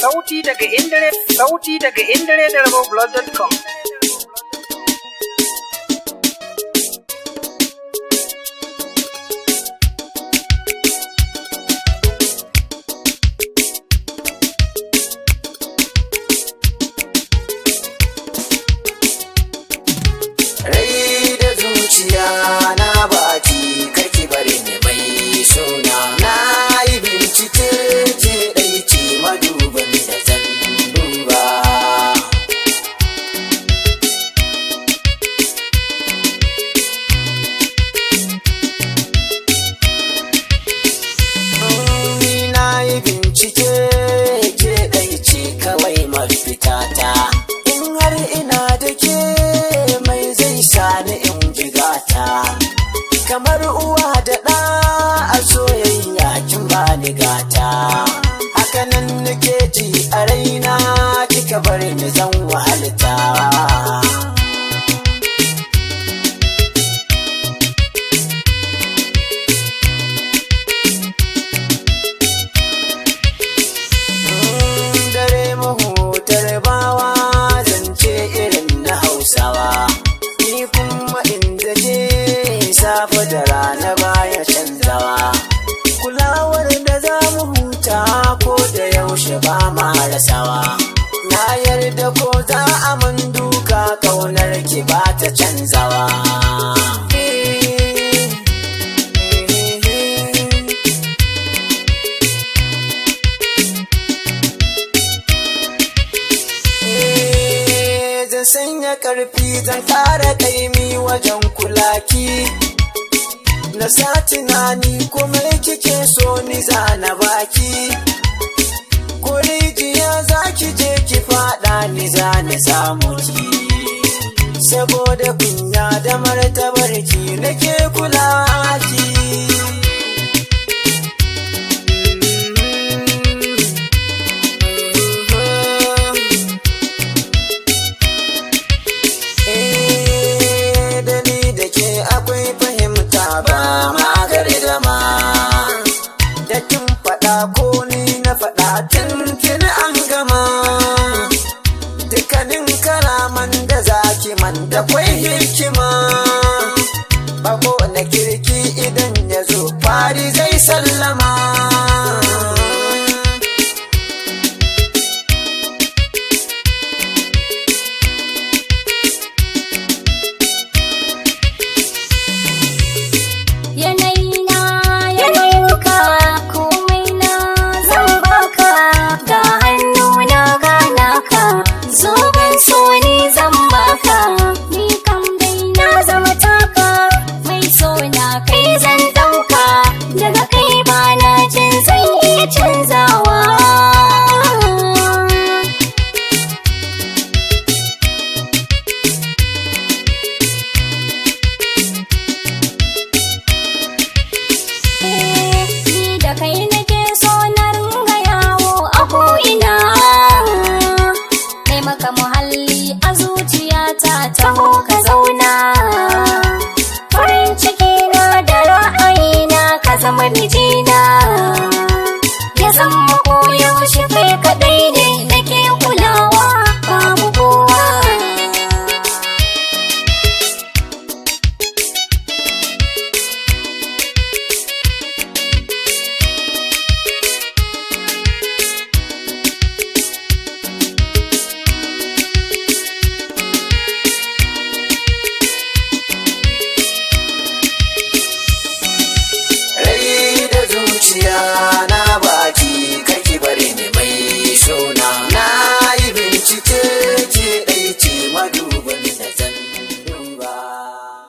Sauti daga Indire da RaboBlood.com. Rai da zuciya na baki karki bari ne mai suna. Na yi bincike ce ɗai ce maduban da zan duba. Na yi bincike ce ɗai ce kawai mafitata. In har ina da ke mai zai sani in jigata. Kamar uwa da ɗa a soyayya kin bani gata. Hakanan nake ji a raina kika bar ni zan wahalta. Dare mahutar bawa zance irin na Hausawa. Ni kuma inda je safe da rana baya canzawa. Kulawar da za mu huta ko da yaushe ba ma rasawa. Na yarda ko za a man duka kaunar ki ba ta canzawa. Zan sanya ƙarfi zan ƙara ƙaimi wajen kulaki. Na sa tunani kuma kike so ni zana baki. Ko rijiya za ki je ki faɗa ni zani samu ki. Saboda kunya da martabar ki nake kula ki. Akwai fahimta ba magari da ma. Da kin faɗa ko ni na faɗa tuntun an gama. Dukkanin kalaman da zaki man da kwai hikima. Bako na kirki idan ya zo fari zai sallama. Taho ka zauna, farin ciki na da ra'ayina ka zama mijina. Ya zama koyaushe kai kaɗai ne